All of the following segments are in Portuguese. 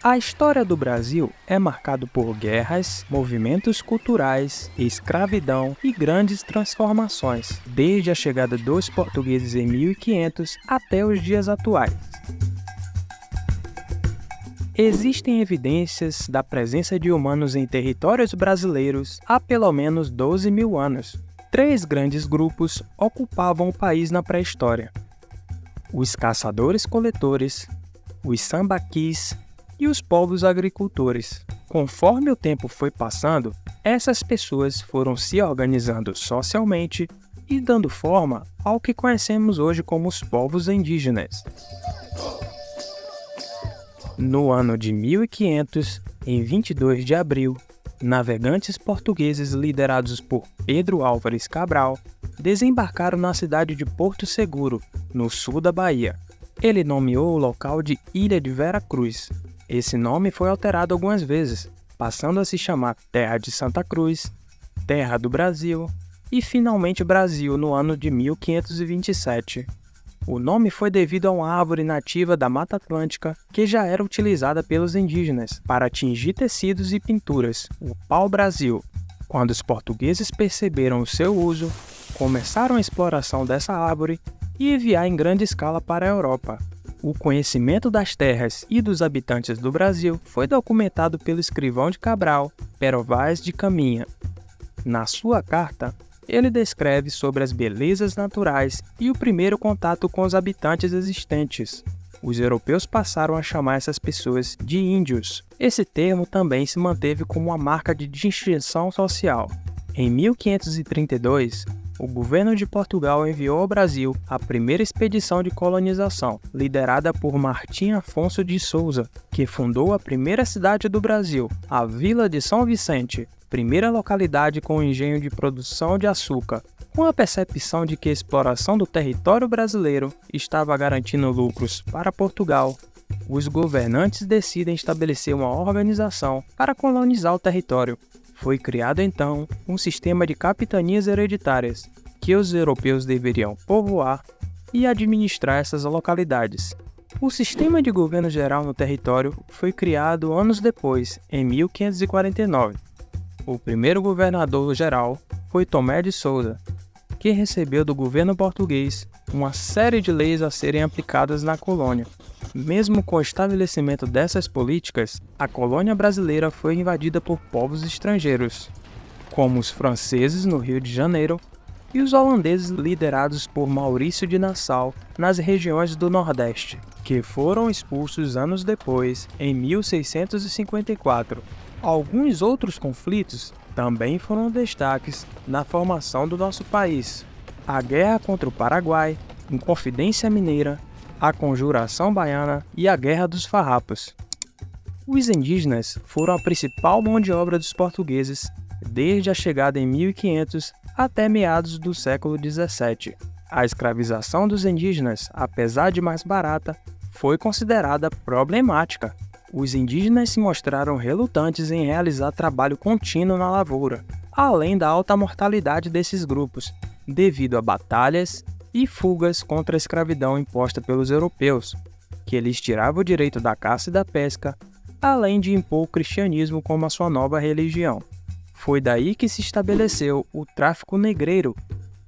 A história do Brasil é marcada por guerras, movimentos culturais, escravidão e grandes transformações, desde a chegada dos portugueses em 1500 até os dias atuais. Existem evidências da presença de humanos em territórios brasileiros há pelo menos 12 mil anos. 3 grandes grupos ocupavam o país na pré-história: os caçadores-coletores, os sambaquis e os povos agricultores. Conforme o tempo foi passando, essas pessoas foram se organizando socialmente e dando forma ao que conhecemos hoje como os povos indígenas. No ano de 1500, em 22 de abril, navegantes portugueses liderados por Pedro Álvares Cabral desembarcaram na cidade de Porto Seguro, no sul da Bahia. Ele nomeou o local de Ilha de Vera Cruz. Esse nome foi alterado algumas vezes, passando a se chamar Terra de Santa Cruz, Terra do Brasil e finalmente Brasil no ano de 1527. O nome foi devido a uma árvore nativa da Mata Atlântica que já era utilizada pelos indígenas para tingir tecidos e pinturas, o pau-brasil. Quando os portugueses perceberam o seu uso, começaram a exploração dessa árvore e enviar em grande escala para a Europa. O conhecimento das terras e dos habitantes do Brasil foi documentado pelo escrivão de Cabral, Pero Vaz de Caminha. Na sua carta, ele descreve sobre as belezas naturais e o primeiro contato com os habitantes existentes. Os europeus passaram a chamar essas pessoas de índios. Esse termo também se manteve como uma marca de distinção social. Em 1532, o governo de Portugal enviou ao Brasil a primeira expedição de colonização, liderada por Martim Afonso de Souza, que fundou a primeira cidade do Brasil, a Vila de São Vicente, primeira localidade com engenho de produção de açúcar. Com a percepção de que a exploração do território brasileiro estava garantindo lucros para Portugal, os governantes decidem estabelecer uma organização para colonizar o território. Foi criado então um sistema de capitanias hereditárias, que os europeus deveriam povoar e administrar essas localidades. O sistema de governo geral no território foi criado anos depois, em 1549. O primeiro governador geral foi Tomé de Souza, que recebeu do governo português uma série de leis a serem aplicadas na colônia. Mesmo com o estabelecimento dessas políticas, a colônia brasileira foi invadida por povos estrangeiros, como os franceses no Rio de Janeiro e os holandeses liderados por Maurício de Nassau nas regiões do Nordeste, que foram expulsos anos depois, em 1654. Alguns outros conflitos também foram destaques na formação do nosso país: a Guerra contra o Paraguai, Inconfidência Mineira, a Conjuração Baiana e a Guerra dos Farrapos. Os indígenas foram a principal mão de obra dos portugueses desde a chegada em 1500 até meados do século XVII. A escravização dos indígenas, apesar de mais barata, foi considerada problemática. Os indígenas se mostraram relutantes em realizar trabalho contínuo na lavoura, além da alta mortalidade desses grupos, devido a batalhas e fugas contra a escravidão imposta pelos europeus, que lhes tirava o direito da caça e da pesca, além de impor o cristianismo como a sua nova religião. Foi daí que se estabeleceu o tráfico negreiro,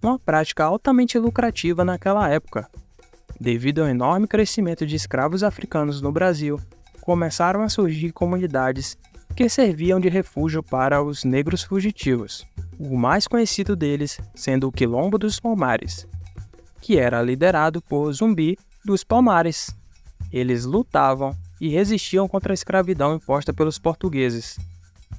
uma prática altamente lucrativa naquela época. Devido ao enorme crescimento de escravos africanos no Brasil, começaram a surgir comunidades que serviam de refúgio para os negros fugitivos, o mais conhecido deles sendo o Quilombo dos Palmares, que era liderado por Zumbi dos Palmares. Eles lutavam e resistiam contra a escravidão imposta pelos portugueses.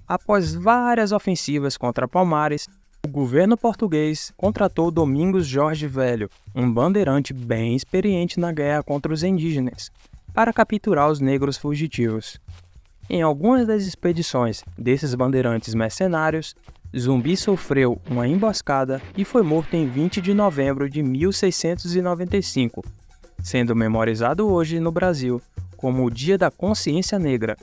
Após várias ofensivas contra Palmares, o governo português contratou Domingos Jorge Velho, um bandeirante bem experiente na guerra contra os indígenas, para capturar os negros fugitivos. Em algumas das expedições desses bandeirantes mercenários, Zumbi sofreu uma emboscada e foi morto em 20 de novembro de 1695, sendo memorizado hoje no Brasil como o Dia da Consciência Negra.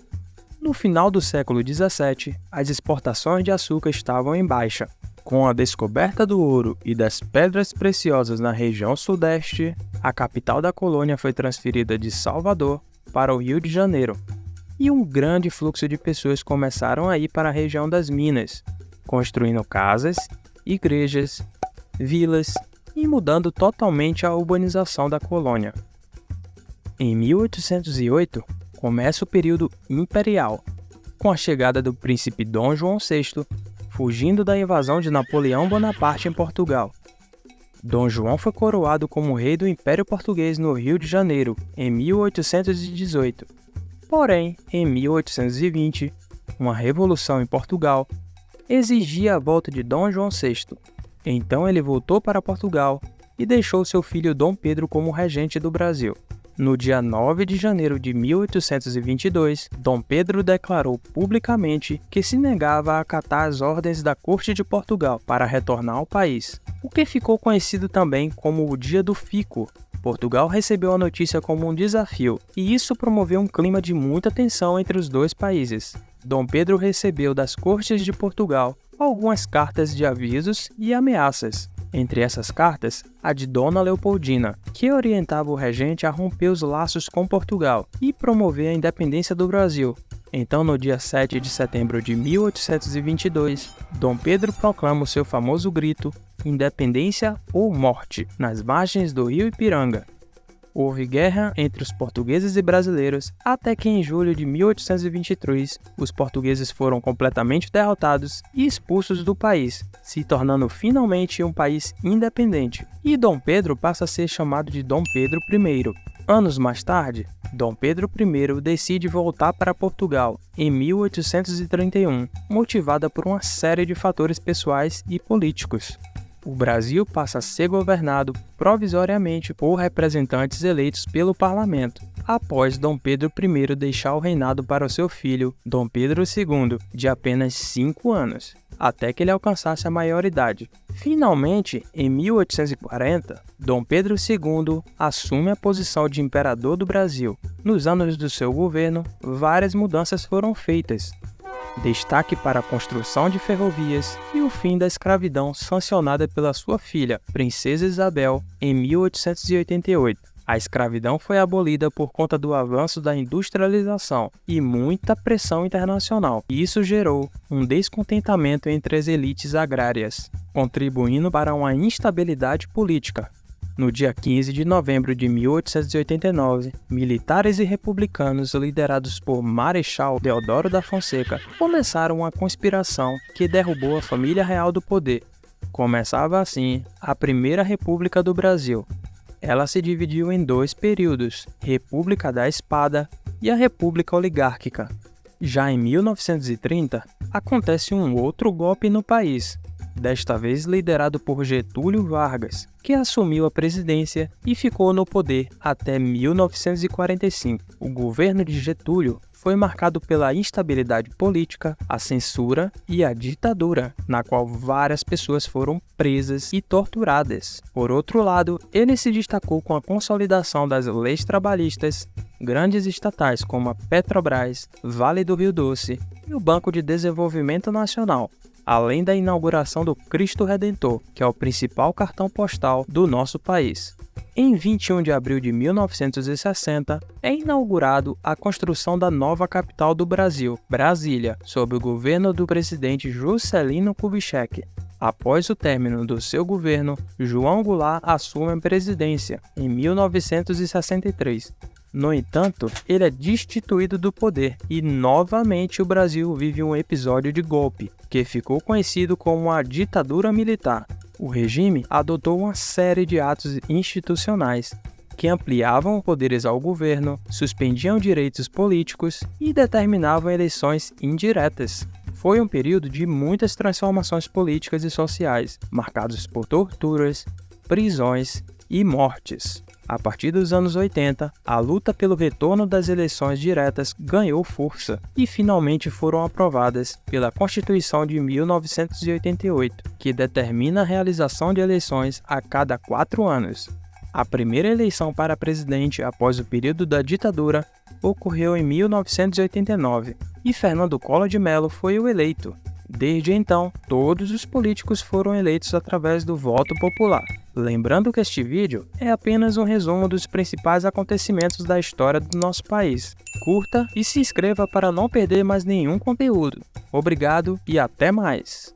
No final do século XVII, as exportações de açúcar estavam em baixa. Com a descoberta do ouro e das pedras preciosas na região sudeste, a capital da colônia foi transferida de Salvador para o Rio de Janeiro. e um grande fluxo de pessoas começaram a ir para a região das minas, construindo casas, igrejas, vilas e mudando totalmente a urbanização da colônia. Em 1808, começa o período imperial, com a chegada do príncipe Dom João VI, fugindo da invasão de Napoleão Bonaparte em Portugal. Dom João foi coroado como rei do Império Português no Rio de Janeiro, em 1818. Porém, em 1820, uma revolução em Portugal exigia a volta de Dom João VI. Então ele voltou para Portugal e deixou seu filho Dom Pedro como regente do Brasil. No dia 9 de janeiro de 1822, Dom Pedro declarou publicamente que se negava a acatar as ordens da Corte de Portugal para retornar ao país, o que ficou conhecido também como o Dia do Fico. Portugal recebeu a notícia como um desafio, e isso promoveu um clima de muita tensão entre os dois países. Dom Pedro recebeu das Cortes de Portugal algumas cartas de avisos e ameaças. Entre essas cartas, a de Dona Leopoldina, que orientava o regente a romper os laços com Portugal e promover a independência do Brasil. Então, no dia 7 de setembro de 1822, Dom Pedro proclama o seu famoso grito "Independência ou morte" nas margens do rio Ipiranga. Houve guerra entre os portugueses e brasileiros, até que em julho de 1823, os portugueses foram completamente derrotados e expulsos do país, se tornando finalmente um país independente, e Dom Pedro passa a ser chamado de Dom Pedro I. Anos mais tarde, Dom Pedro I decide voltar para Portugal, em 1831, motivada por uma série de fatores pessoais e políticos. O Brasil passa a ser governado provisoriamente por representantes eleitos pelo parlamento, após Dom Pedro I deixar o reinado para o seu filho, Dom Pedro II, de apenas 5 anos, até que ele alcançasse a maioridade. Finalmente, em 1840, Dom Pedro II assume a posição de imperador do Brasil. Nos anos do seu governo, várias mudanças foram feitas. Destaque para a construção de ferrovias e o fim da escravidão sancionada pela sua filha, Princesa Isabel, em 1888. A escravidão foi abolida por conta do avanço da industrialização e muita pressão internacional. Isso gerou um descontentamento entre as elites agrárias, contribuindo para uma instabilidade política. No dia 15 de novembro de 1889, militares e republicanos liderados por Marechal Deodoro da Fonseca começaram uma conspiração que derrubou a família real do poder. Começava assim a Primeira República do Brasil. Ela se dividiu em 2 períodos, República da Espada e a República Oligárquica. Já em 1930, acontece um outro golpe no país, desta vez liderado por Getúlio Vargas, que assumiu a presidência e ficou no poder até 1945. O governo de Getúlio foi marcado pela instabilidade política, a censura e a ditadura, na qual várias pessoas foram presas e torturadas. Por outro lado, ele se destacou com a consolidação das leis trabalhistas, grandes estatais como a Petrobras, Vale do Rio Doce e o Banco de Desenvolvimento Nacional, além da inauguração do Cristo Redentor, que é o principal cartão postal do nosso país. Em 21 de abril de 1960, é inaugurado a construção da nova capital do Brasil, Brasília, sob o governo do presidente Juscelino Kubitschek. Após o término do seu governo, João Goulart assume a presidência, em 1963. No entanto, ele é destituído do poder e novamente o Brasil vive um episódio de golpe, que ficou conhecido como a ditadura militar. O regime adotou uma série de atos institucionais que ampliavam poderes ao governo, suspendiam direitos políticos e determinavam eleições indiretas. Foi um período de muitas transformações políticas e sociais, marcados por torturas, prisões e mortes. A partir dos anos 80, a luta pelo retorno das eleições diretas ganhou força e finalmente foram aprovadas pela Constituição de 1988, que determina a realização de eleições a cada 4 anos. A primeira eleição para presidente após o período da ditadura ocorreu em 1989 e Fernando Collor de Mello foi o eleito. Desde então, todos os políticos foram eleitos através do voto popular. Lembrando que este vídeo é apenas um resumo dos principais acontecimentos da história do nosso país. Curta e se inscreva para não perder mais nenhum conteúdo. Obrigado e até mais!